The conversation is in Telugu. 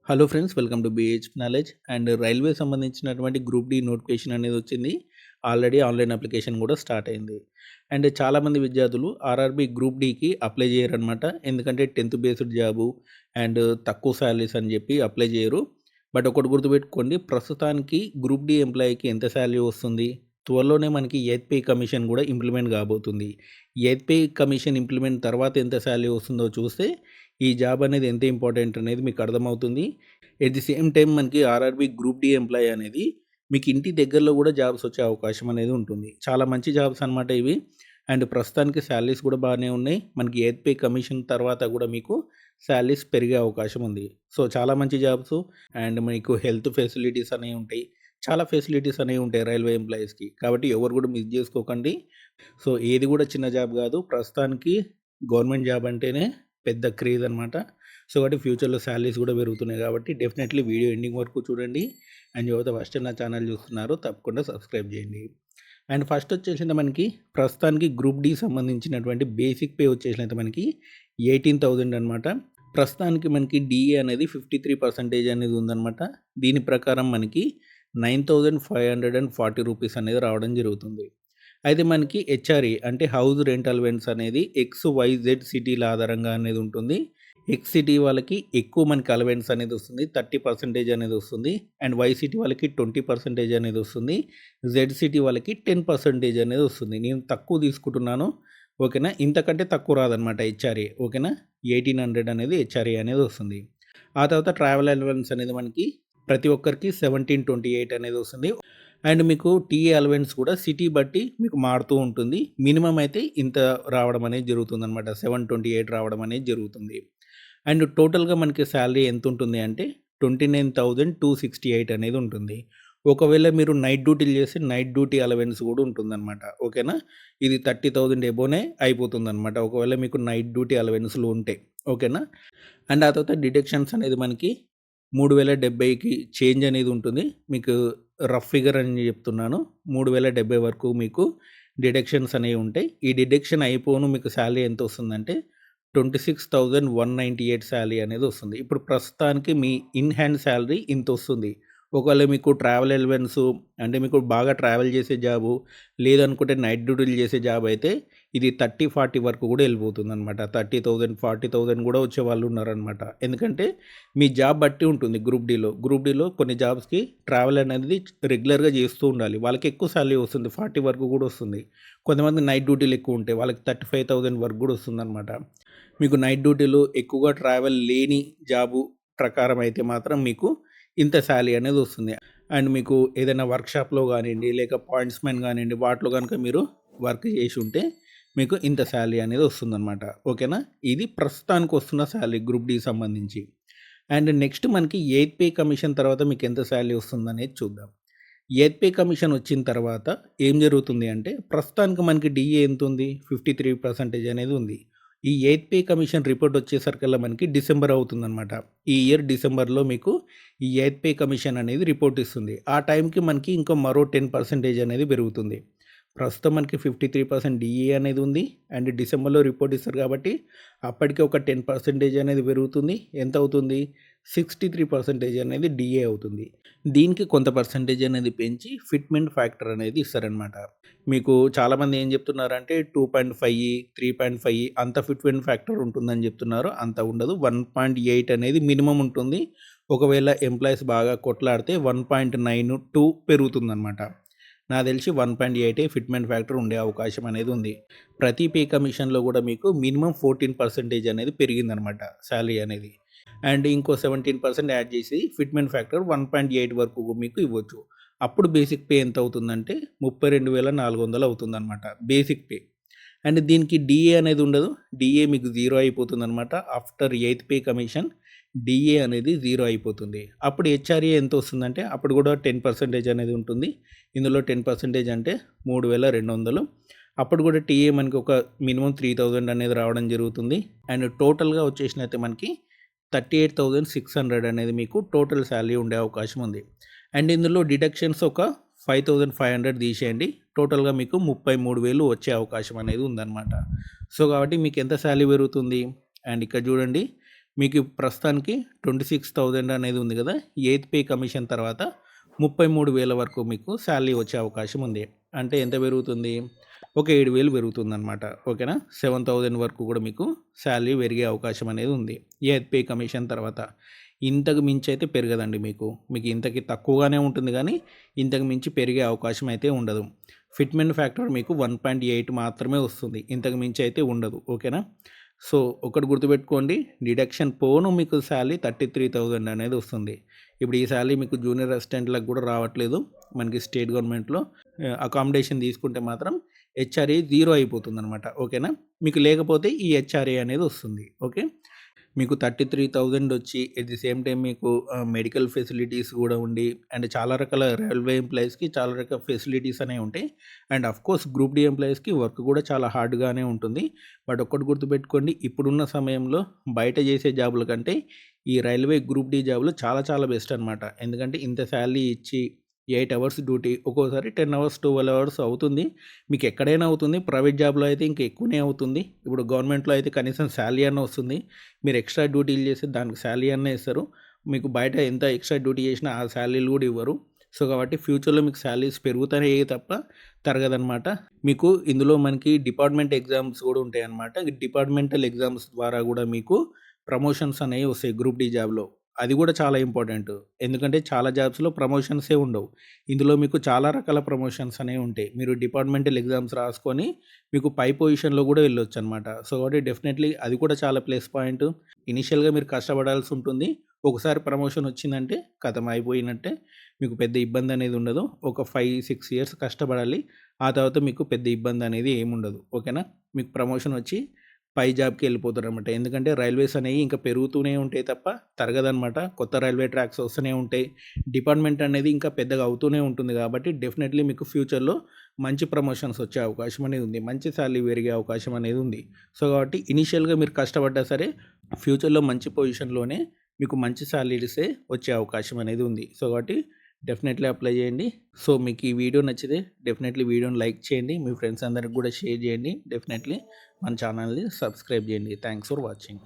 Hello friends, welcome to BH knowledge. And railway సంబంధించినటువంటి గ్రూప్ డి నోటిఫికేషన్ అనేది వచ్చింది. ఆల్రెడీ ఆన్లైన్ అప్లికేషన్ కూడా స్టార్ట్ అయింది. అండ్ చాలామంది విద్యార్థులు ఆర్ఆర్బీ గ్రూప్ డికి అప్లై చేయరనమాట. ఎందుకంటే 10th బేస్డ్ జాబు అండ్ తక్కువ శాలరీస్ అని చెప్పి అప్లై చేయరు. బట్ ఒకటి గుర్తుపెట్టుకోండి, ప్రస్తుతానికి గ్రూప్ డి ఎంప్లాయీకి ఎంత శాలరీ వస్తుంది, త్వరలోనే మనకి ఎయిత్ పే కమిషన్ కూడా ఇంప్లిమెంట్ కాబోతుంది. ఎయిత్ పే కమిషన్ ఇంప్లిమెంట్ తర్వాత ఎంత శాలరీ వస్తుందో చూస్తే ఈ జాబ్ అనేది ఎంత ఇంపార్టెంట్ అనేది మీకు అర్థమవుతుంది. ఎట్ ది సేమ్ టైం మనకి ఆర్ఆర్బీ గ్రూప్ డి ఎంప్లాయీ అనేది మీకు ఇంటి దగ్గరలో కూడా జాబ్స్ వచ్చే అవకాశం అనేది ఉంటుంది. చాలా మంచి జాబ్స్ అనమాట ఇవి. అండ్ ప్రస్తుతానికి శాలరీస్ కూడా బాగానే ఉన్నాయి. మనకి ఎయిత్ పే కమిషన్ తర్వాత కూడా మీకు శాలరీస్ పెరిగే అవకాశం ఉంది. సో చాలా మంచి జాబ్స్. అండ్ మీకు హెల్త్ ఫెసిలిటీస్ అనేవి ఉంటాయి. చాలా ఫెసిలిటీస్ అనేవి ఉంటాయి రైల్వే ఎంప్లాయీస్కి. కాబట్టి ఎవరు కూడా మిస్ చేసుకోకండి. సో ఏది కూడా చిన్న జాబ్ కాదు. ప్రస్తుతానికి గవర్నమెంట్ జాబ్ అంటేనే పెద్ద క్రేజ్ అనమాట. సో కాబట్టి ఫ్యూచర్‌లో శాలరీస్ కూడా పెరుగుతున్నాయి కాబట్టి డెఫినెట్‌లీ వీడియో ఎండింగ్ వరకు చూడండి. అండ్ ఎవరైతే ఫస్ట్ నా ఛానల్ చూస్తున్నారో తప్పకుండా సబ్స్క్రైబ్ చేయండి. అండ్ ఫస్ట్ వచ్చేసింది మనకి ప్రస్తుతానికి గ్రూప్ డి సంబంధించినటువంటి బేసిక్ పే వచ్చేసినైతే మనకి 18,000 అనమాట. ప్రస్తుతానికి మనకి డిఏ అనేది 53% అనేది ఉందనమాట. దీని ప్రకారం మనకి 9,540 రూపీస్ అనేది రావడం జరుగుతుంది. అయితే మనకి హెచ్ఆర్ఏ అంటే హౌస్ రెంట్ అలవెన్స్ అనేది XYZ సిటీల ఆధారంగా అనేది ఉంటుంది. ఎక్స్ సిటీ వాళ్ళకి ఎక్కువ మనకి అలవెన్స్ అనేది వస్తుంది, 30% అనేది వస్తుంది. అండ్ వై సిటీ వాళ్ళకి 20% అనేది వస్తుంది. జెడ్ సిటీ వాళ్ళకి 10% అనేది వస్తుంది. నేను తక్కువ తీసుకుంటున్నాను, ఓకేనా. ఇంతకంటే తక్కువ రాదనమాట హెచ్ఆర్ఏ, ఓకేనా. 1800 అనేది హెచ్ఆర్ఏ అనేది వస్తుంది. ఆ తర్వాత ట్రావెల్ అలవెన్స్ అనేది మనకి ప్రతి ఒక్కరికి 1728 అనేది వస్తుంది. అండ్ మీకు టీఏ అలవెన్స్ కూడా సిటీ బట్టి మీకు మారుతూ ఉంటుంది. మినిమం అయితే ఇంత రావడం అనేది జరుగుతుందనమాట. 728 రావడం అనేది జరుగుతుంది. అండ్ టోటల్‌గా మనకి శాలరీ ఎంతుంటుంది అంటే 29,268 అనేది ఉంటుంది. ఒకవేళ మీరు నైట్ డ్యూటీలు చేస్తే నైట్ డ్యూటీ అలవెన్స్ కూడా ఉంటుందనమాట, ఓకేనా. ఇది 30,000 ఎబోనే అయిపోతుందనమాట ఒకవేళ మీకు నైట్ డ్యూటీ అలవెన్స్‌లు ఉంటే, ఓకేనా. అండ్ ఆ తర్వాత డిడక్షన్స్ అనేది మనకి 3,070కి చేంజ్ అనేది ఉంటుంది. మీకు రఫ్ ఫిగర్ అని చెప్తున్నాను. 3,070 వరకు మీకు డిడక్షన్స్ అనేవి ఉంటాయి. ఈ డిడక్షన్ అయిపోను మీకు శాలరీ ఎంత వస్తుందంటే 26,198 శాలరీ అనేది వస్తుంది. ఇప్పుడు ప్రస్తుతానికి మీ ఇన్ హ్యాండ్ శాలరీ ఇంతొస్తుంది. ఒకవేళ మీకు ట్రావెల్ అలవెన్సు అంటే మీకు బాగా ట్రావెల్ చేసే జాబు, లేదనుకుంటే నైట్ డ్యూటీలు చేసే జాబ్ అయితే ఇది 30, 40 వరకు కూడా వెళ్ళిపోతుందనమాట. 30,000, 40,000 కూడా వచ్చేవాళ్ళు ఉన్నారనమాట. ఎందుకంటే మీ జాబ్ బట్టి ఉంటుంది గ్రూప్ డీలో కొన్ని జాబ్స్‌కి ట్రావెల్ అనేది రెగ్యులర్‌గా చేస్తూ ఉండాలి. వాళ్ళకి ఎక్కువ శాలరీ వస్తుంది. 40 వరకు కూడా వస్తుంది. కొంతమంది నైట్ డ్యూటీలు ఎక్కువ ఉంటాయి. వాళ్ళకి 35,000 వరకు కూడా వస్తుందనమాట. మీకు నైట్ డ్యూటీలు ఎక్కువగా ట్రావెల్ లేని జాబు ప్రకారం అయితే మాత్రం మీకు ఇంత శాలరీ అనేది వస్తుంది. అండ్ మీకు ఏదైనా వర్క్‌షాప్‌లో కానియండి, లేక పాయింట్స్‌మెన్ కానియండి, వాటిలో కనుక మీరు వర్క్ చేసి ఉంటే మీకు ఇంత శాలరీ అనేది వస్తుందనమాట, ఓకేనా. ఇది ప్రస్తుతానికి వస్తున్న శాలరీ గ్రూప్ డి సంబంధించి. అండ్ నెక్స్ట్ మనకి ఎయిత్ పే కమిషన్ తర్వాత మీకు ఎంత శాలరీ వస్తుందనేది చూద్దాం. ఎయిత్ పే కమిషన్ వచ్చిన తర్వాత ఏం జరుగుతుంది అంటే ప్రస్తుతానికి మనకి డిఏ ఎంత ఉంది, 53% అనేది ఉంది. ఈ ఎయిత్ పే కమిషన్ రిపోర్ట్ వచ్చేసరికల్లా మనకి డిసెంబర్ అవుతుందనమాట. ఈ ఇయర్ డిసెంబర్లో మీకు ఈ ఎయిత్ పే కమిషన్ అనేది రిపోర్ట్ ఇస్తుంది. ఆ టైంకి మనకి ఇంకో మరో 10% అనేది పెరుగుతుంది. ప్రస్తుతం మనకి 53% డిఏ అనేది ఉంది. అండ్ డిసెంబర్లో రిపోర్ట్ ఇస్తారు కాబట్టి అప్పటికి ఒక 10% అనేది పెరుగుతుంది. ఎంత అవుతుంది, 63% అనేది డిఏ అవుతుంది. దీనికి కొంత పర్సెంటేజ్ అనేది పెంచి ఫిట్మెంట్ ఫ్యాక్టర్ అనేది ఇస్తారనమాట. మీకు చాలామంది ఏం చెప్తున్నారంటే 2.5, 3.5 అంత ఫిట్మెంట్ ఫ్యాక్టర్ ఉంటుందని చెప్తున్నారు. అంత ఉండదు. 1.8 అనేది మినిమం ఉంటుంది. ఒకవేళ ఎంప్లాయీస్ బాగా కొట్లాడితే 1.92 పెరుగుతుందనమాట. నాకు తెలిసి 1.8 ఫిట్మెంట్ ఫ్యాక్టర్ ఉండే అవకాశం అనేది ఉంది. ప్రతి పే కమిషన్‌లో కూడా మీకు మినిమం 14% అనేది పెరిగిందనమాట శాలరీ అనేది. అండ్ ఇంకో 17% యాడ్ చేసి ఫిట్మెంట్ ఫ్యాక్టర్ 1.8 వరకు మీకు ఇవ్వచ్చు. అప్పుడు బేసిక్ పే ఎంత అవుతుందంటే 32,400 అవుతుందనమాట బేసిక్ పే. అండ్ దీనికి డీఏ అనేది ఉండదు. డీఏ మీకు జీరో అయిపోతుందనమాట. After eighth pay commission DA అనేది జీరో అయిపోతుంది. అప్పుడు హెచ్ఆర్ఏ ఎంత వస్తుందంటే అప్పుడు కూడా 10% అనేది ఉంటుంది. ఇందులో 10% అంటే 3,200. అప్పుడు కూడా టీఏ మనకి ఒక మినిమం 3,000 అనేది రావడం జరుగుతుంది. అండ్ టోటల్‌గా వచ్చేసినైతే మనకి 38,600 అనేది మీకు టోటల్ శాలరీ ఉండే అవకాశం ఉంది. అండ్ ఇందులో డిడక్షన్స్ ఒక 5,500 తీసేయండి. టోటల్‌గా మీకు 33,000 వచ్చే అవకాశం అనేది ఉందన్నమాట. సో కాబట్టి మీకు ఎంత శాలరీ పెరుగుతుంది. అండ్ ఇక్కడ చూడండి, మీకు ప్రస్తుతానికి 26,000 అనేది ఉంది కదా! ఎయిత్ పే కమిషన్ తర్వాత 33,000 వరకు మీకు సాలరీ వచ్చే అవకాశం ఉంది. అంటే ఎంత పెరుగుతుంది? ఒక 7,000 పెరుగుతుందనమాట. ఓకేనా? 7,000 వరకు కూడా మీకు సాలరీ పెరిగే అవకాశం అనేది ఉంది. ఎయిత్ పే కమిషన్ తర్వాత. ఇంతకు మించి అయితే పెరగదండి మీకు. మీకు ఇంతకి తక్కువగానే ఉంటుంది గానీ, ఇంతకు మించి పెరిగే అవకాశం అయితే ఉండదు. ఫిట్‌మెంట్ ఫ్యాక్టర్ మీకు 1.8 మాత్రమే వస్తుంది. ఇంతకు మించి అయితే ఉండదు. ఓకేనా? సో, ఒకటి గుర్తుపెట్టుకోండి. డిడక్షన్ పోను మీకు సాలరీ 33,000 అనేది వస్తుంది. ఇప్పుడు ఈ సాలరీ మీకు జూనియర్ అసిస్టెంట్‌లకు కూడా రావట్లేదు. మనకి స్టేట్ గవర్నమెంట్‌లో అకామిడేషన్ తీసుకుంటే మాత్రం హెచ్ఆర్ఏ 0 అయిపోతుందనమాట. ఓకేనా? మీకు లేకపోతే ఈ హెచ్ఆర్ఏ అనేది వస్తుంది. ఓకే. మీకు 33,000 వచ్చి ఎట్ ది సేమ్ టైమ్ మీకు మెడికల్ ఫెసిలిటీస్ కూడా ఉండి అండ్ చాలా రకాల రైల్వే ఎంప్లాయీస్‌కి చాలా రకాల ఫెసిలిటీస్ అనేవి ఉంటాయి. అండ్ ఆఫ్‌కోర్స్ గ్రూప్ డి ఎంప్లాయీస్‌కి వర్క్ కూడా చాలా హార్డ్‌గానే ఉంటుంది. బట్ ఒక్కటి గుర్తుపెట్టుకోండి, ఇప్పుడున్న సమయంలో బయట చేసే జాబుల కంటే ఈ రైల్వే గ్రూప్ డి జాబ్‌లు చాలా చాలా బెస్ట్ అనమాట. ఎందుకంటే ఇంత సాలరీ ఇచ్చి 8 అవర్స్ డ్యూటీ, ఒక్కోసారి 10 అవర్స్, 12 అవర్స్ అవుతుంది. మీకు ఎక్కడైనా అవుతుంది. ప్రైవేట్ జాబ్‌లో అయితే ఇంకా ఎక్కువనే అవుతుంది. ఇప్పుడు గవర్నమెంట్‌లో అయితే కనీసం సాలరీ అన్నా వస్తుంది. మీరు ఎక్స్ట్రా డ్యూటీలు చేస్తే దానికి సాలరీ అన్నా ఇస్తారు. మీకు బయట ఎంత ఎక్స్ట్రా డ్యూటీ చేసినా ఆ సాలరీలు కూడా ఇవ్వరు. సో, కాబట్టి ఫ్యూచర్‌లో మీకు సాలరీస్ పెరుగుతానే తప్ప తరగదనమాట. మీకు ఇందులో మనకి డిపార్ట్మెంట్ ఎగ్జామ్స్ కూడా ఉంటాయన్నమాట. ఈ డిపార్ట్మెంటల్ ఎగ్జామ్స్ ద్వారా కూడా మీకు ప్రమోషన్స్ అనేవి వస్తాయి గ్రూప్ డి జాబ్‌లో. అది కూడా చాలా ఇంపార్టెంట్. ఎందుకంటే చాలా జాబ్స్‌లో ప్రమోషన్సే ఉండవు. ఇందులో మీకు చాలా రకాల ప్రమోషన్స్ అనేవి ఉంటాయి. మీరు డిపార్ట్మెంటల్ ఎగ్జామ్స్ రాసుకొని మీకు పై పొజిషన్‌లో కూడా వెళ్ళొచ్చనమాట. సో, కాబట్టి డెఫినెట్‌లీ అది కూడా చాలా ప్లస్ పాయింట్. ఇనీషియల్‌గా మీరు కష్టపడాల్సి ఉంటుంది. ఒకసారి ప్రమోషన్ వచ్చిందంటే ఖతం అయిపోయినట్టే. మీకు పెద్ద ఇబ్బంది అనేది ఉండదు. ఒక 5, 6 ఇయర్స్ కష్టపడాలి. ఆ తర్వాత మీకు పెద్ద ఇబ్బంది అనేది ఏముండదు. ఓకేనా? మీకు ప్రమోషన్ వచ్చి పై జాబ్‌కి వెళ్ళిపోతారనమాట. ఎందుకంటే రైల్వేస్ అనేవి ఇంకా పెరుగుతూనే ఉంటాయి తప్ప తరగదనమాట. కొత్త రైల్వే ట్రాక్స్ వస్తూనే ఉంటాయి. డిపార్ట్మెంట్ అనేది ఇంకా పెద్దగా అవుతూనే ఉంటుంది కాబట్టి డెఫినెట్‌లీ మీకు ఫ్యూచర్‌లో మంచి ప్రమోషన్స్ వచ్చే అవకాశం అనేది ఉంది. మంచి సాలరీ పెరిగే అవకాశం అనేది ఉంది. సో, కాబట్టి ఇనీషియల్‌గా మీరు కష్టపడ్డా సరే ఫ్యూచర్‌లో మంచి పొజిషన్‌లోనే మీకు మంచి సాలరీసే వచ్చే అవకాశం అనేది ఉంది. సో, కాబట్టి డెఫినెట్‌లీ అప్లై చేయండి. సో, మీకు ఈ వీడియో నచ్చితే డెఫినెట్‌లీ వీడియోని లైక్ చేయండి. మీ ఫ్రెండ్స్ అందరికి కూడా షేర్ చేయండి. డెఫినెట్‌లీ మన ఛానల్‌ని సబ్స్క్రైబ్ చేయండి. Thanks for watching.